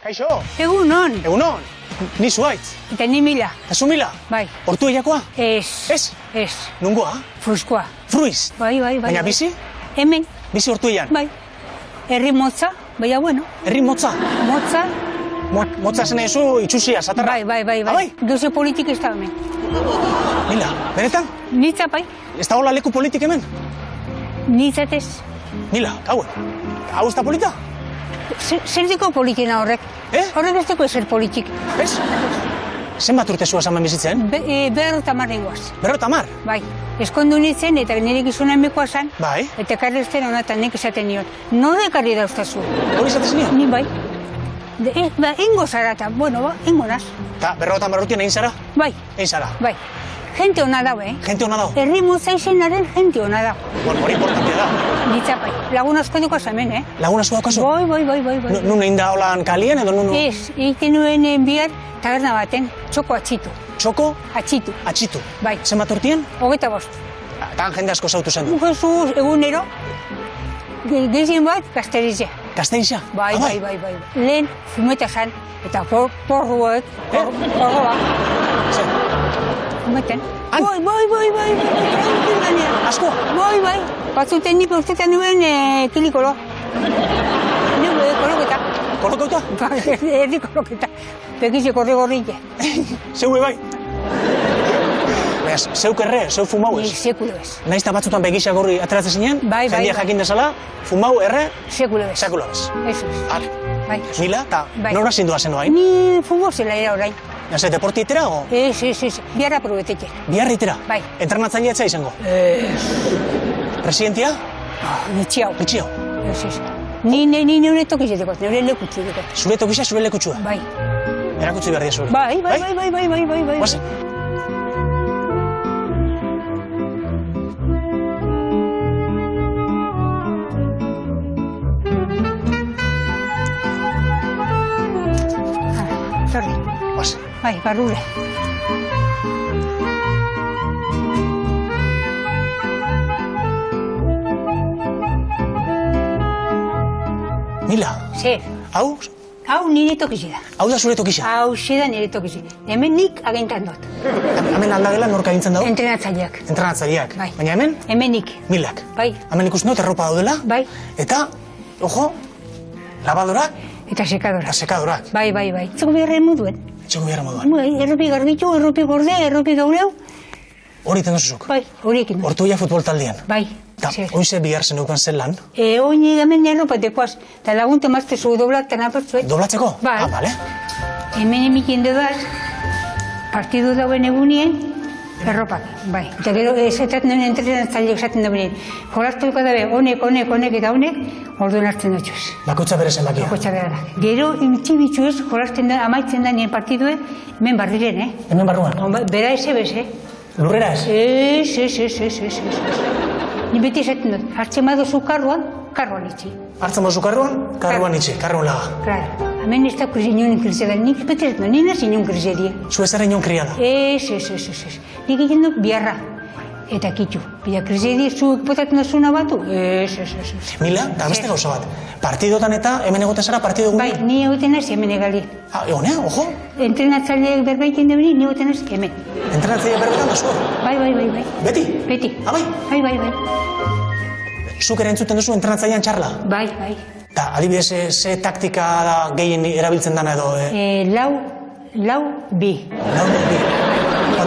Kaixo. Egunon. Egunon. Ni Zuaitz. Eta ni Mila. Eta zu Mila? Bai. Hortu eiakoa? Ez. Ez? Ez. Nungoa? Fruskoa. Fruiz? Bai. Baina bizi? Hemen. Bizi hortu eian? Bai. Herri motza, baina bueno. Herri motza? Motza. Motza zen ezu itxusia, zatarra? Bai. Bai? Gauze politik ez da hemen. Mila, benetan? Nitza, bai. Ez da hola leku politik hemen? Nitzatez. Mila, gaue. Hau ez da polita? Zer diko politina horrek? Horrek ez diko ezer politik. Ez? Zenbat urte zuaz hemen bizitzen? 50 nengoaz. 50? Bai. Eskondu nintzen eta nire gizuna emekoa zan. Bai. Eta karrezten honetan nik esaten nion. Nore karri dauztazu? Hori esaten nion? Ni bai. Ingo zara eta, bueno, ingo naz. Eta 50 urtean egin zara? Bai. Egin zara? Bai. Gente hona dau, Gente hona dau? Herri motza izenaren gente hona dau. Bueno, hori importantea da. Nitzapai. Lagun asko dukoaz hemen, Lagun asko daukazu? Bai. Nun egin da holan kalien edo nun? Ez, egiten nuen bihar taberna baten, txoko atxitu. Txoko? Atxitu. Atxitu? Bai. Zenbat urtien? 25. Eta jende asko zautu zen du? Jesus, egunero, gehien bat, Gazterizia. Gazterizia? Bai. Lehen fumeta zan, eta porruek, porroa. Zer? Fumeten. Han? Bai. Asko? Bai. Batzuten nik urtetan nuen kilikolo. Nire koloketa. Koloketa? Erdi koloketa. Begize gorri-gorri. Zeue bai? Beaz, zeuk erre, zeu fumau ez? Sekulo ez. Naiz eta batzutan begisa gorri ateratzen zinen? Bai. Jendia jakin dezala, fumau erre? Sekulo ez. Sekulo ez. Eso ez. Ar. Bai. Mila, eta nora zindua zen oain? Ni fumau zela era orain. Eze, deporti itera o? Ez. Biarra probeteke. Biarra itera? Bai. Entrenatzailea etza izango? Presidentia? Nitxiau. Nitxiau? Ez. Ni neure tokizeteko, neure lekutzeteko. Zure tokisa, zure lekutsua? Bai. Erakutzi behar dia zure? Bai. Guazen? Sorry. Guazen. Bai, barrure. Mila? Zer? Hau? Hau nire tokizida. Hau da zure tokisa? Hau da nire tokizida. Hemen nik agintan dut. Hemen aldagela nork agintzen dago? Entrenatzaileak. Entrenatzaileak. Bai. Baina hemen? Hemen nik. Milak. Bai. Hemen ikusten dut erropa daudela? Bai. Eta, ojo, lavadorak eta sekadorak. eta sekadorak. Bai. Txoko biharren moduen. Txoko biharren moduan. Bai, erropi garbitu, erropi gorde, erropi gaureu. Hori iten duzuzuk? Bai, horiekin. Hortuia futbol taldean? Bai. Eta, oize bihar zen euken zen lan? Oin hemen erropa dekoaz. Eta lagunte mazte zu doblatzen apertzuet. Doblatzeko? Bai. Ah, bale. Hemen emikin dudaz, partidu dauen egunien, erropak, bai. Eta gero esaten duen entrenatzaileak esaten duen. Jolaztuko dabe, honek eta honek, orduan hartzen dutxuz. Bakotxa bere zenbakia? Bakotxa bere. Gero, intxibitzu ez, jolazten da, amaitzen da nien partidue, hemen barriren, Hemen barruan? Bera ez. Lurrera ez? Ez. Ni beti esaten dut, hartzen baduzu karruan itxi. Hartzen baduzu karruan itxi, karruan laga. Claro. Hemen ez da inon krizera, nik beti ez dut, nina inon krizeria. Zu ez inon kriada? Ez. Nik egin dut biarra. Eta kitxu. Bila krizeri zuek potatzen duzuna batu? Ez. Mila, eta beste gauza bat. Partidotan eta hemen egoten zara partido egunean? Bai, ni egoten ez hemen egali. Ah, egonea, ojo? Entrenatzaileak berbaiken debeni, ni egoten ez hemen. Entrenatzaileak berbetan da zua? Bai. Beti? Beti. Ah, bai? Bai. Zuk ere entzuten duzu entrenatzailean txarla? Bai. Eta, adibidez, ze taktika da gehien erabiltzen dana edo? Lau, bi.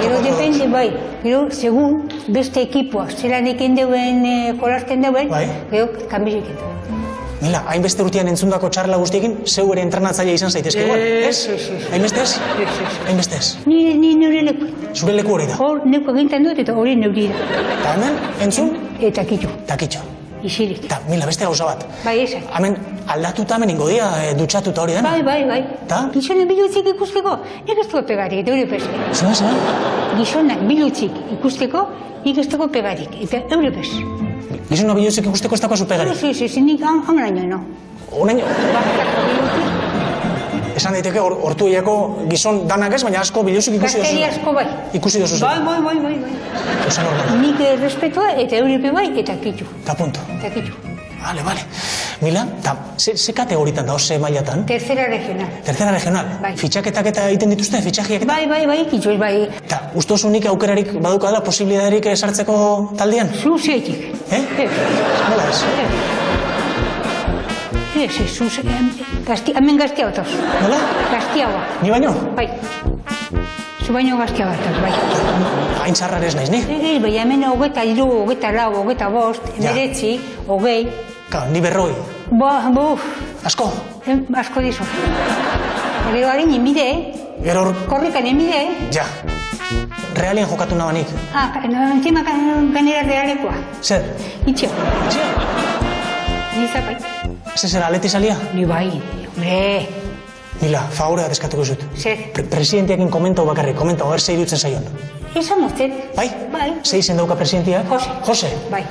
Gero depende, bai. Gero, segun, beste ekipoak, zelan eken deuen, jolazten deuen, gero, kanbizik eta. Mila, hainbeste urtean entzundako txarla guztiekin, zeu ere entrenatzailea izan zaitezke, igual? Ez? Hainbeste ez? Hainbeste ez? Ni neure leku. Zure leku hori da? Hor, neku egintan dut eta hori neuri da. Eta hemen, entzun? Eta kitxo. Eta kitxo. Isilik. Eta, Mila, beste gauza bat. Bai, esan. Hemen, aldatuta hemen ingo dia, dutxatuta hori dena? Bai. Eta? Gizonak bilutzik ikusteko, nik ez dugu pegarik, eta eure pes. Zena? Gizonak bilutzik ikusteko, nik ez dugu pegarik, eta eure pes. Gizona bilutzik ikusteko ez dagoazu pegarik? Ez, nik hamaraino, no. Honaino? Esan daiteke, Ortuellako gizon danak ez, baina asko bilutzik ikusi dozu. Gazteri asko bai. Ikusi dozu zen. Bai. Nik respetua eta euripe bai eta kitxu. Eta punto. Eta kitxu. Vale. Mila, eta ze kategoritan da, ze mailatan? Tercera regional. Tercera regional? Bai. Fitxaketak eta egiten dituzte, fitxajiak eta? Bai, kitxoz, bai. Eta ustozunik aukerarik badukadala posibilidaderik sartzeko taldean? Zu zeitik. Nola ez? Hemen gaztia otoz. Nola? Gaztiagoa. Ni baino? Bai. Zu baino gaztia bat, bai. Hain txarrar ez naiz, ni? Bai, hemen 23, 24, 25, 19, 20. Ni 40. Asko? Asko dizu. Gero harin inbide, Gero korrikan inbide. Ja. Realien jokatu nabanik. Entzima ganera realekoa. Zer? Itxio. Itxio? Nizapai. Zer zera, aleti salia? Ni bai, hombre. Mila, favorea deskatuko zut. Zer? Presidenteakin komentau bakarrik, komentau, zei dutzen zaion. Esan mozten. Bai? Bai. Zei izen dauka presidentia? Jose. Bai.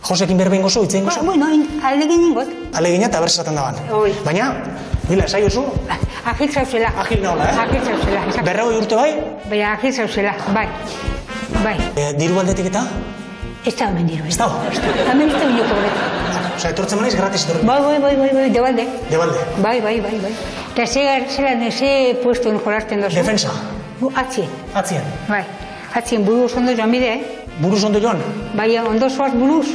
Josekin berbein gozu, itzen gozu? Bueno, alegin ingot. Alegina eta berzaten daban. Hoi. Baina, Mila, esai oso? Agil zauzela. Agil nahola, Agil zauzela. 40 urte bai? Baina agil zauzela, bai. Diru aldetik eta? Ez da hemen diru. Ez da? Hemen ez da biloko horretu. Osa, etortzen manaiz gratis etorri? Bai, debalde. Debalde? Bai. Eta ze puestuen jolasten dozu? Defensa? Atzien. Atzien? Bai. Atzien buruz ondo joan bide, Buruz ondo joan? Bai, ondo zoaz buruz.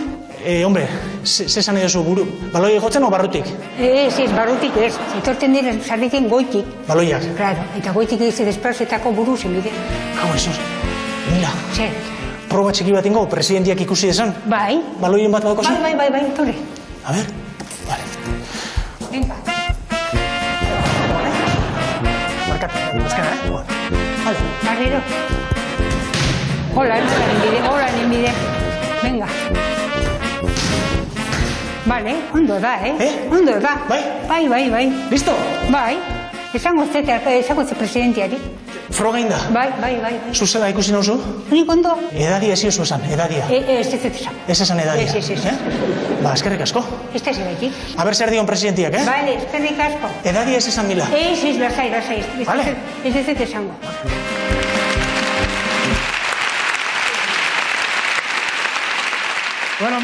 Hombre, zesan edo buru? Baloi egotzen o barrutik? Ez, barrutik ez. Etorten dira sarriken goitik. Baloiak? Claro, eta goitik ez desplazetako buruz enbide. Hau, eso. Mila. Zer? Proba txiki bat ingo, presidenteak ikusi desan? Bai. Baloien bat badako zi? Bai, torre. A ver. Vale. Venga. Markate, azkena, Vale. Barrero. Hola, enbide. Venga. Vale, ondo da, Ondo da. Bai? Bai. Listo? Bai. Esango ze presidenteari. Frogain da? Bai. Zuzela ikusi nauzu? Nik ondo? Edadia ez iozu esan, edadia. Ez esan. Ez esan edadia. Ez. Ba, eskerrik asko. Ez da zeratik. Aber zer dion presidentiak, Bale, eskerrik asko. Edadia ez esan Mila. Ez, lasai. Vale. Ez esango. Bueno,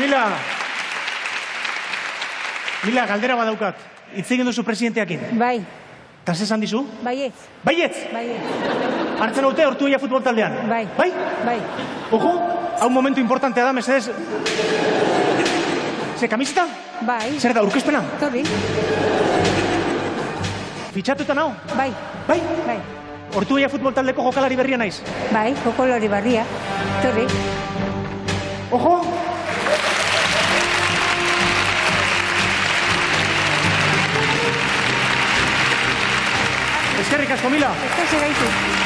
Mila, galdera badaukat. Hitz egin duzu presidenteakin. Bai. Eta zesan dizu? Baietz. Hartzen haute Ortuella futbol taldean? Bai. Ojo, hau momentu importantea da, mesedez. Ze kamiseta? Bai. Zer da, urkezpena? Torri. Fitxatuta nao? Bai. Ortuella futbol taldeko jokalari berria naiz? Bai, jokalari berria. Torri. Ojo! Eskerrik asko, Mila. Ez da zeraitu.